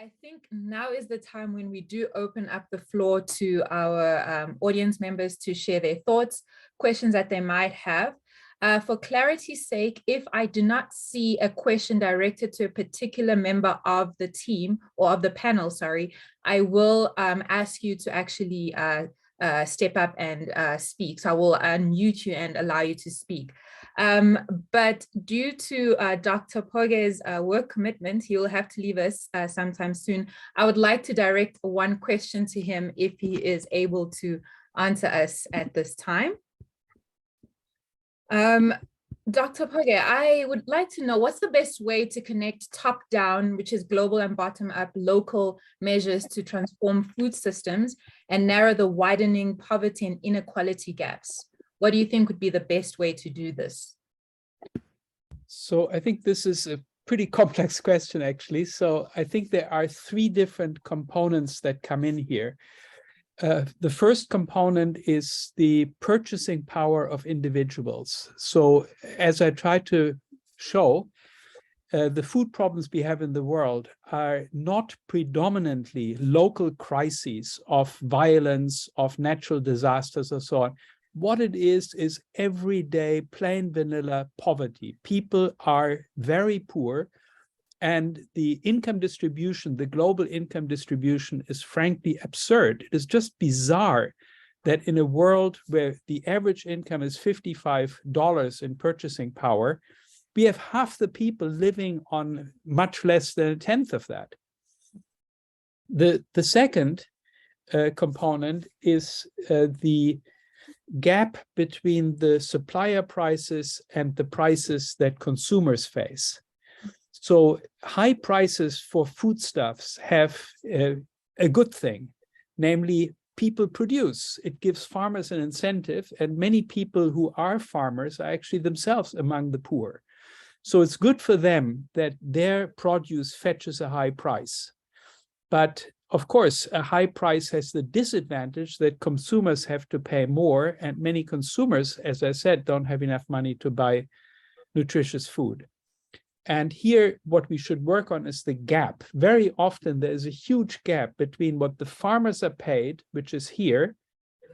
I think now is the time when we do open up the floor to our audience members to share their thoughts, questions that they might have. For clarity's sake, if I do not see a question directed to a particular member of the team or of the panel, sorry, I will ask you to actually step up and speak. So I will unmute you and allow you to speak. But due to Dr. Pogge's work commitment, he will have to leave us sometime soon. I would like to direct one question to him if he is able to answer us at this time. Dr. Pogge, I would like to know what's the best way to connect top-down, which is global, and bottom-up local measures to transform food systems and narrow the widening poverty and inequality gaps? What do you think would be the best way to do this? So I think this is a pretty complex question, actually. So I think there are three different components that come in here. The first component is the purchasing power of individuals. So as I tried to show, the food problems we have in the world are not predominantly local crises of violence, of natural disasters, or so on. What it is everyday plain vanilla poverty. People are very poor. And the income distribution, the global income distribution, is frankly absurd. It is just bizarre that in a world where the average income is $55 in purchasing power, we have half the people living on much less than a tenth of that. The second component is the gap between the supplier prices and the prices that consumers face. So high prices for foodstuffs have a good thing, namely people produce. It gives farmers an incentive, and many people who are farmers are actually themselves among the poor. So it's good for them that their produce fetches a high price. But of course, a high price has the disadvantage that consumers have to pay more, and many consumers, as I said, don't have enough money to buy nutritious food. And here, what we should work on is the gap. Very often, there is a huge gap between what the farmers are paid, which is here,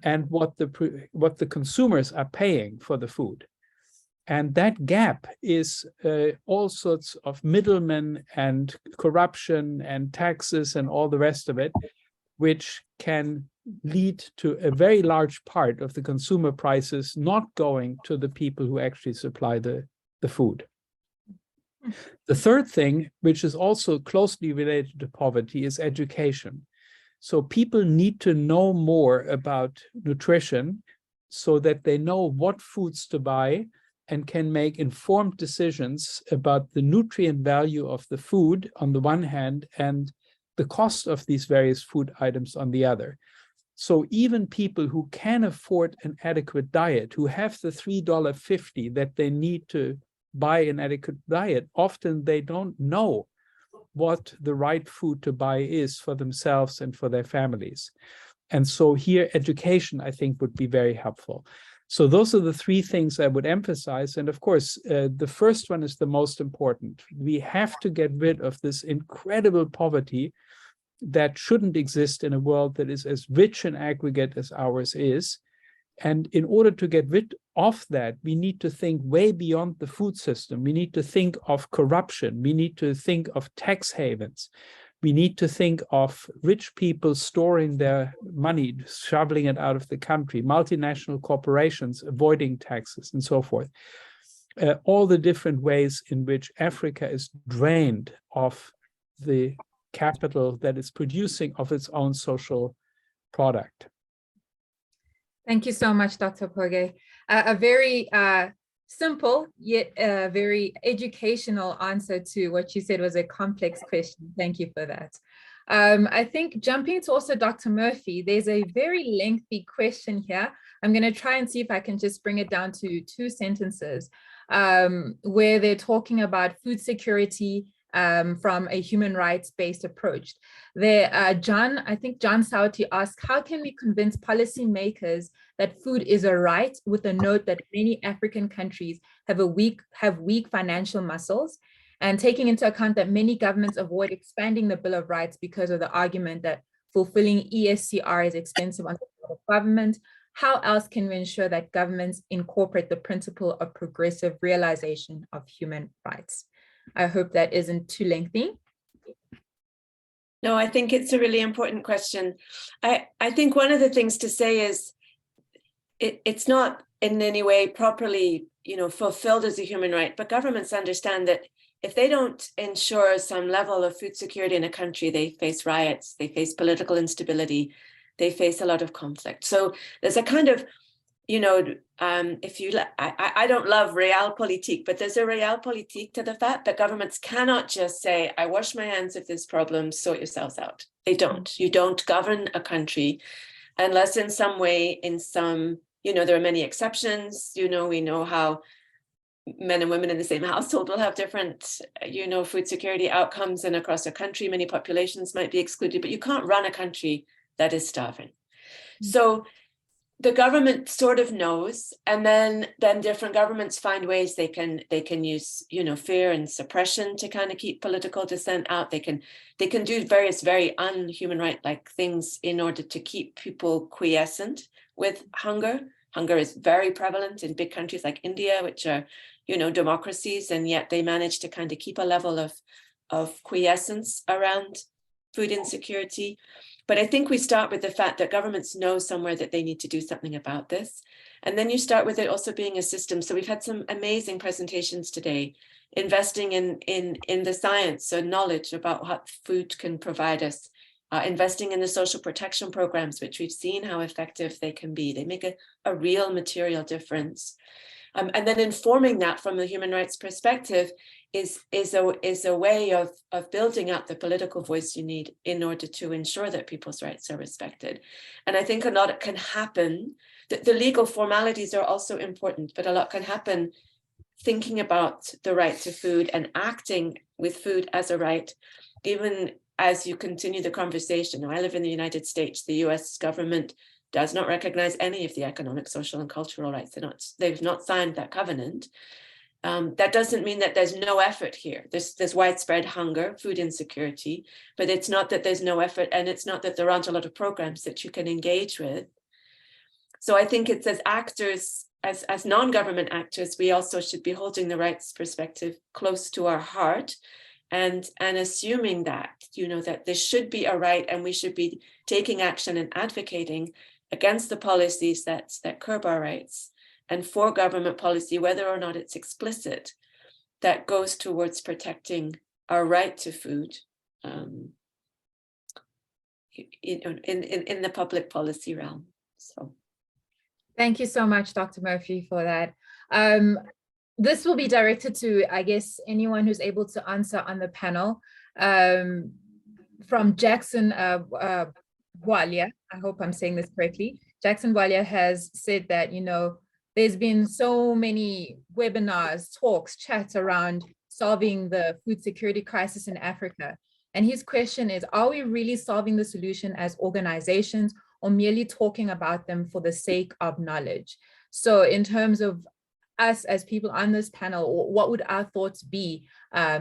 and what the consumers are paying for the food. And that gap is all sorts of middlemen and corruption and taxes and all the rest of it, which can lead to a very large part of the consumer prices not going to the people who actually supply the food. The third thing, which is also closely related to poverty, is education. So people need to know more about nutrition so that they know what foods to buy and can make informed decisions about the nutrient value of the food on the one hand and the cost of these various food items on the other. So even people who can afford an adequate diet, who have the $3.50 that they need to buy an adequate diet, often they don't know what the right food to buy is for themselves and for their families. And so here, education, I think, would be very helpful. So those are the three things I would emphasize. And of course, the first one is the most important. We have to get rid of this incredible poverty that shouldn't exist in a world that is as rich in aggregate as ours is. And in order to get rid of that, we need to think way beyond the food system. We need to think of corruption. We need to think of tax havens. We need to think of rich people storing their money, shoveling it out of the country, multinational corporations avoiding taxes, and so forth. All the different ways in which Africa is drained of the capital that is producing of its own social product. Thank you so much, Dr. Pogge. A very simple yet very educational answer to what you said was a complex question. Thank you for that. I think jumping to also Dr. Murphy, there's a very lengthy question here. I'm going to try and see if I can just bring it down to 2 sentences where they're talking about food security from a human rights-based approach. There, I think John Sauti asked, how can we convince policymakers that food is a right, with a note that many African countries have weak financial muscles? And taking into account that many governments avoid expanding the Bill of Rights because of the argument that fulfilling ESCR is expensive on the part of government, how else can we ensure that governments incorporate the principle of progressive realization of human rights? I hope that isn't too lengthy. No, I think it's a really important question. I think one of the things to say is it's not in any way properly, fulfilled as a human right, but governments understand that if they don't ensure some level of food security in a country, they face riots, they face political instability, they face a lot of conflict. So there's a kind of, I don't love realpolitik, but there's a realpolitik to the fact that governments cannot just say, I wash my hands of this problem, sort yourselves out. They don't. You don't govern a country unless in some way, there are many exceptions. We know how men and women in the same household will have different, food security outcomes, and across a country, many populations might be excluded, but you can't run a country that is starving. So the government sort of knows, and then different governments find ways they can use, fear and suppression to kind of keep political dissent out. They can do various very unhuman right-like things in order to keep people quiescent with hunger. Hunger is very prevalent in big countries like India, which are, democracies, and yet they manage to kind of keep a level of quiescence around food insecurity. But I think we start with the fact that governments know somewhere that they need to do something about this. And then you start with it also being a system. So we've had some amazing presentations today, investing in the science and knowledge about what food can provide us, investing in the social protection programs, which we've seen how effective they can be. They make a real material difference. And then informing that from the human rights perspective is a way of building up the political voice you need in order to ensure that people's rights are respected. And I think a lot can happen. The legal formalities are also important, but a lot can happen thinking about the right to food and acting with food as a right, even as you continue the conversation. Now, I live in the United States. The US government does not recognize any of the economic, social, and cultural rights. They've not signed that covenant. That doesn't mean that there's no effort here. There's widespread hunger, food insecurity, but it's not that there's no effort, and it's not that there aren't a lot of programs that you can engage with. So I think it's as actors, as non-government actors, we also should be holding the rights perspective close to our heart, and assuming that, that this should be a right, and we should be taking action and advocating against the policies that curb our rights, and for government policy, whether or not it's explicit, that goes towards protecting our right to food in the public policy realm. So, thank you so much, Dr. Murphy, for that. This will be directed to, I guess, anyone who's able to answer on the panel. From Jackson Walia, I hope I'm saying this correctly. Jackson Walia has said that, there's been so many webinars, talks, chats around solving the food security crisis in Africa. And his question is, are we really solving the solution as organizations, or merely talking about them for the sake of knowledge? So in terms of us as people on this panel, what would our thoughts be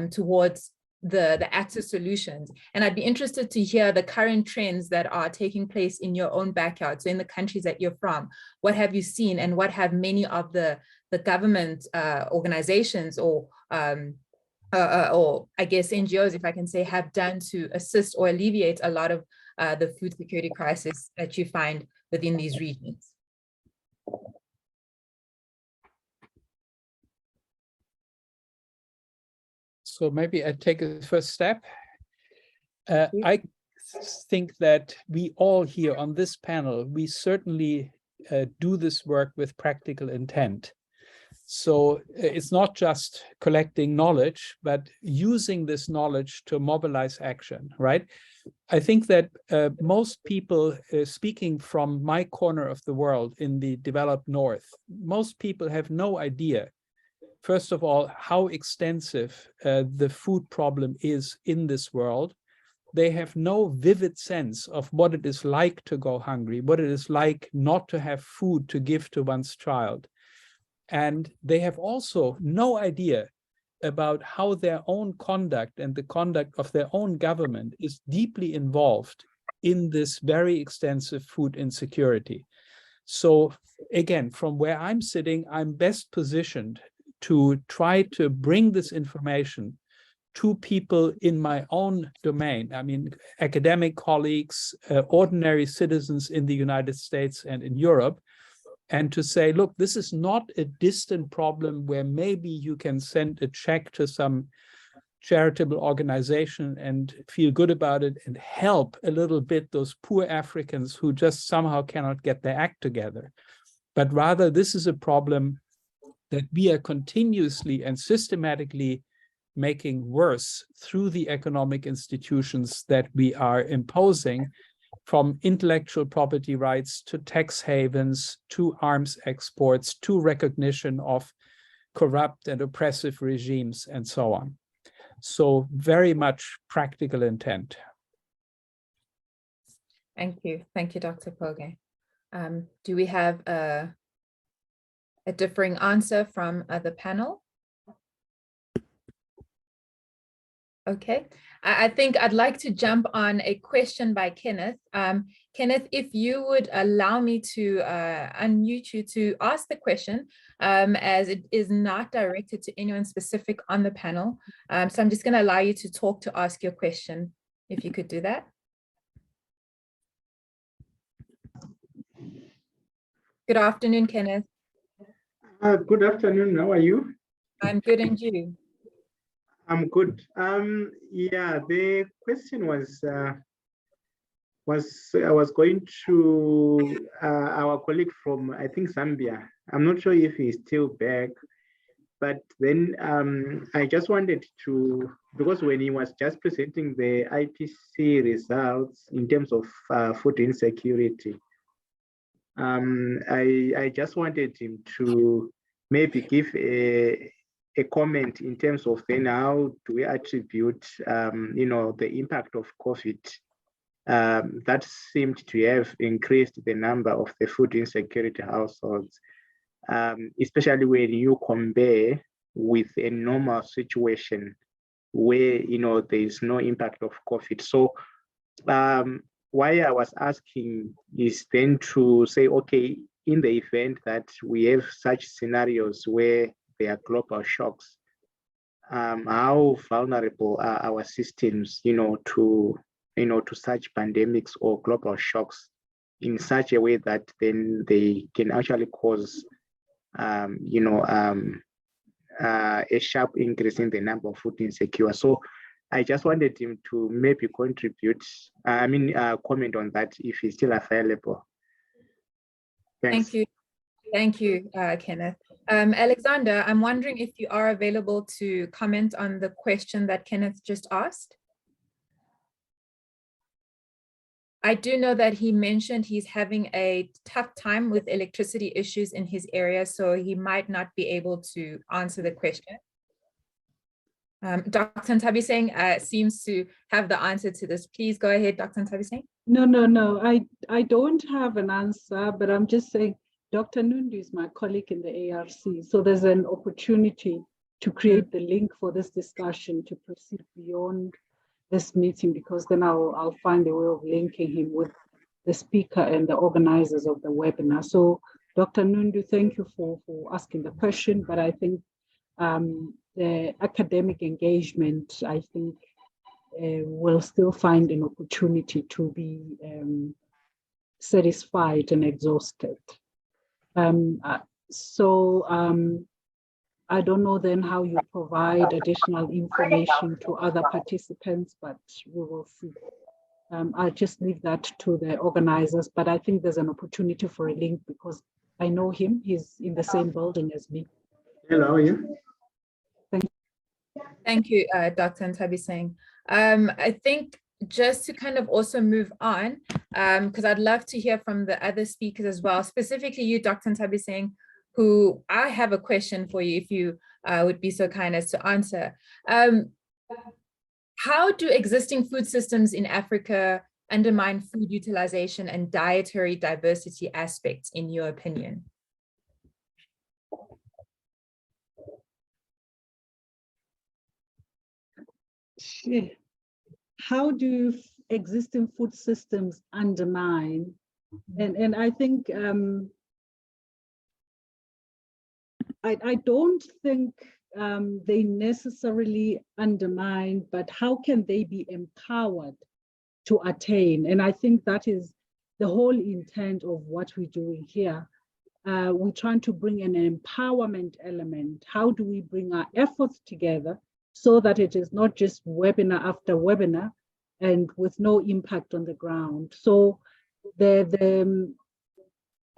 towards the active solutions? And I'd be interested to hear the current trends that are taking place in your own backyard. So in the countries that you're from, what have you seen, and what have many of the government organizations or I guess NGOs, if I can say, have done to assist or alleviate a lot of the food security crisis that you find within these regions? So maybe I take a first step. I think that we all here on this panel, we certainly do this work with practical intent. So it's not just collecting knowledge, but using this knowledge to mobilize action, right? I think that most people, speaking from my corner of the world in the developed North, most people have no idea, first of all, how extensive the food problem is in this world. They have no vivid sense of what it is like to go hungry, what it is like not to have food to give to one's child. And they have also no idea about how their own conduct and the conduct of their own government is deeply involved in this very extensive food insecurity. So again, from where I'm sitting, I'm best positioned to try to bring this information to people in my own domain. I mean, academic colleagues, ordinary citizens in the United States and in Europe, and to say, look, this is not a distant problem where maybe you can send a check to some charitable organization and feel good about it and help a little bit those poor Africans who just somehow cannot get their act together. But rather, this is a problem that we are continuously and systematically making worse through the economic institutions that we are imposing, from intellectual property rights to tax havens, to arms exports, to recognition of corrupt and oppressive regimes, and so on. So very much practical intent. Thank you, Dr. Pogge. Do we have a differing answer from the panel? Okay, I think I'd like to jump on a question by Kenneth. Kenneth, if you would allow me to unmute you to ask the question, as it is not directed to anyone specific on the panel. So I'm just going to allow you to talk to ask your question, if you could do that. Good afternoon, Kenneth. Good afternoon. How are you? I'm good, and you? I'm good. Yeah, the question was I was going to our colleague from, I think, Zambia. I'm not sure if he's still back, but then I just wanted to, because when he was just presenting the IPC results in terms of food insecurity, I just wanted him to maybe give a comment in terms of then how do we attribute, the impact of COVID that seemed to have increased the number of the food insecurity households, especially when you compare with a normal situation where, there is no impact of COVID. So why I was asking is then to say, okay, in the event that we have such scenarios where there are global shocks, how vulnerable are our systems, to such pandemics or global shocks in such a way that then they can actually cause, a sharp increase in the number of food insecure. So I just wanted him to maybe contribute, comment on that if he's still available. Thanks. Thank you, Kenneth. Alexander, I'm wondering if you are available to comment on the question that Kenneth just asked. I do know that he mentioned he's having a tough time with electricity issues in his area, so he might not be able to answer the question. Dr. Ntabiseng seems to have the answer to this. Please go ahead, Dr. Ntabiseng. No, I don't have an answer, but I'm just saying Dr. Nundu is my colleague in the ARC, so there's an opportunity to create the link for this discussion to proceed beyond this meeting, because then I'll find a way of linking him with the speaker and the organizers of the webinar. So Dr. Nundu, thank you for asking the question, but I think the academic engagement, I think, will still find an opportunity to be satisfied and exhausted. I don't know then how you provide additional information to other participants, but we will see. I'll just leave that to the organizers, but I think there's an opportunity for a link because I know him, he's in the same building as me. Hello, how are you? Thank you, Dr. Ntabiseng. I think just to kind of also move on, because I'd love to hear from the other speakers as well, specifically you, Dr. Ntabiseng, who I have a question for you, if you would be so kind as to answer. How do existing food systems in Africa undermine food utilization and dietary diversity aspects, in your opinion? how do existing food systems undermine? And I think I don't think they necessarily undermine, but how can they be empowered to attain? And I think that is the whole intent of what we're doing here. We're trying to bring an empowerment element. How do we bring our efforts together so that it is not just webinar after webinar and with no impact on the ground? So a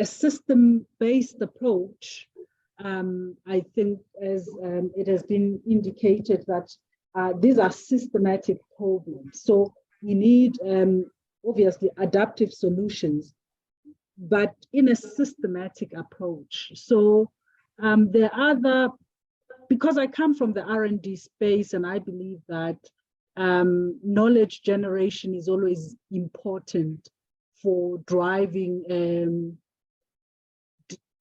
system-based approach, I think, as it has been indicated, that these are systematic problems. So we need, obviously, adaptive solutions, but in a systematic approach. So the other, because I come from the R&D space, and I believe that knowledge generation is always important for driving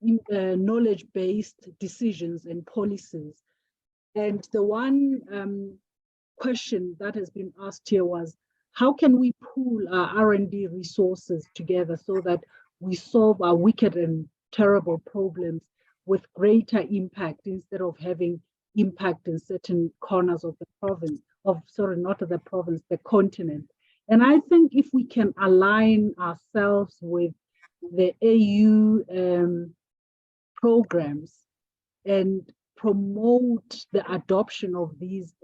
knowledge-based decisions and policies. And the one question that has been asked here was, how can we pool our R&D resources together so that we solve our wicked and terrible problems with greater impact instead of having impact in certain corners of the province, not the province, the continent. And I think if we can align ourselves with the AU programs and promote the adoption of these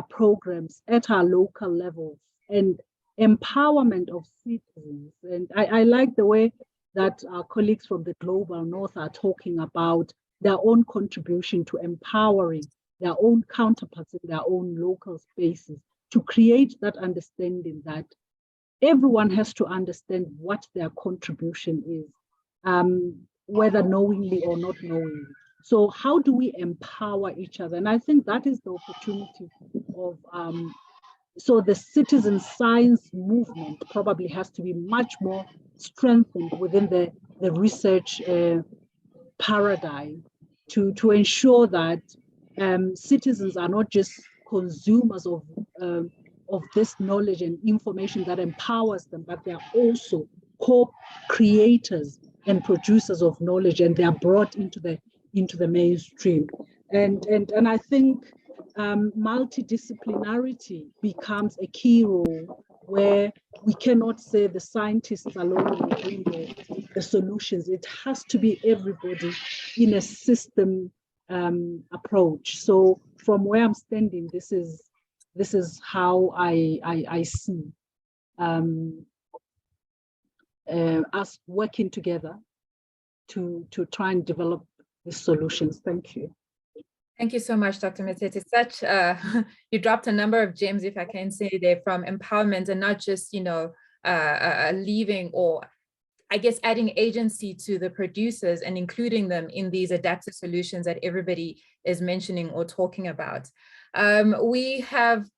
programs at our local levels and empowerment of citizens. And I like the way that our colleagues from the Global North are talking about their own contribution to empowering their own counterparts in their own local spaces, to create that understanding that everyone has to understand what their contribution is, whether knowingly or not knowingly. So how do we empower each other? And I think that is the opportunity of, so the citizen science movement probably has to be much more strengthened within the research paradigm to ensure that citizens are not just consumers of this knowledge and information that empowers them, but they are also co-creators and producers of knowledge, and they are brought into the mainstream. And I think multidisciplinarity becomes a key role, where we cannot say the scientists alone will bring the solutions. It has to be everybody in a system approach. So from where I'm standing, this is how I see us working together to try and develop the solutions. Thank you. Thank you so much, Dr. Motete. Such you dropped a number of gems, if I can say, there, from empowerment and not just, leaving, or I guess adding agency to the producers and including them in these adaptive solutions that everybody is mentioning or talking about. We have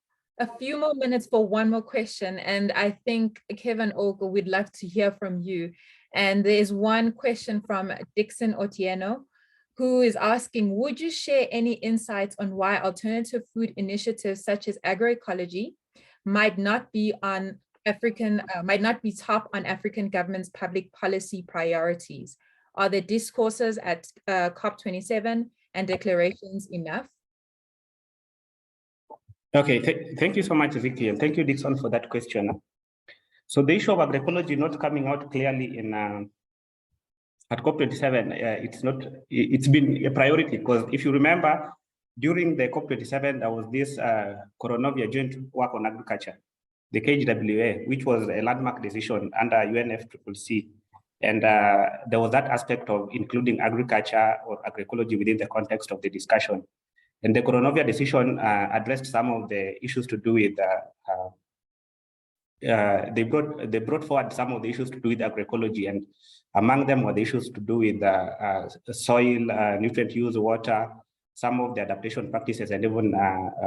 a few more minutes for one more question, and I think, Kevin Ouko, we'd love to hear from you. And there's one question from Dixon Otieno, who is asking, would you share any insights on why alternative food initiatives such as agroecology might not be top on African governments' public policy priorities? Are the discourses at COP27 and declarations enough? Okay, thank you so much, Vicky, and thank you, Dixon, for that question. So the issue of agroecology not coming out clearly in at COP27, it's been a priority, because if you remember, during the COP27, there was this Coronovia joint work on agriculture, the KGWA, which was a landmark decision under UNFCCC. And there was that aspect of including agriculture or agroecology within the context of the discussion. And the Coronovia decision addressed some of the issues to do with, they brought forward some of the issues to do with agroecology, and among them were the issues to do with soil, nutrient use, water, some of the adaptation practices, and even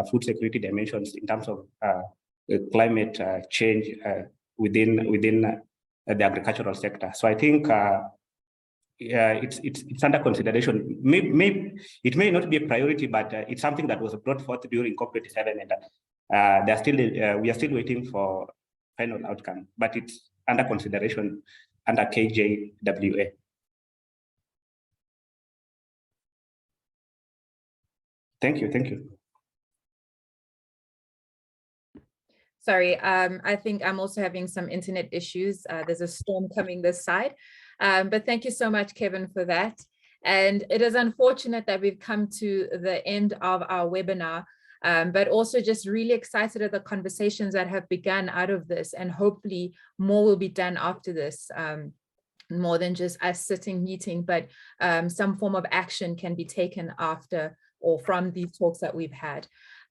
food security dimensions in terms of climate change within the agricultural sector. So I think it's under consideration. Maybe it may not be a priority, but it's something that was brought forth during COP27, and we are still waiting for final outcome, but it's under consideration under KJWA. Thank you. Sorry, I think I'm also having some internet issues. There's a storm coming this side, but thank you so much, Kevin, for that. And it is unfortunate that we've come to the end of our webinar, but also just really excited at the conversations that have begun out of this, and hopefully more will be done after this, more than just us sitting meeting, but some form of action can be taken after or from these talks that we've had.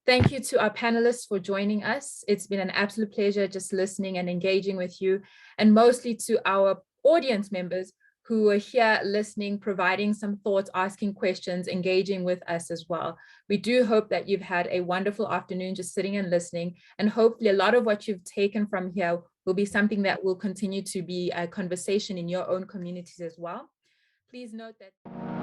Thank you to our panelists for joining us. It's been an absolute pleasure just listening and engaging with you, and mostly to our audience members who are here listening, providing some thoughts, asking questions, engaging with us as well. We do hope that you've had a wonderful afternoon just sitting and listening, and hopefully a lot of what you've taken from here will be something that will continue to be a conversation in your own communities as well. Please note that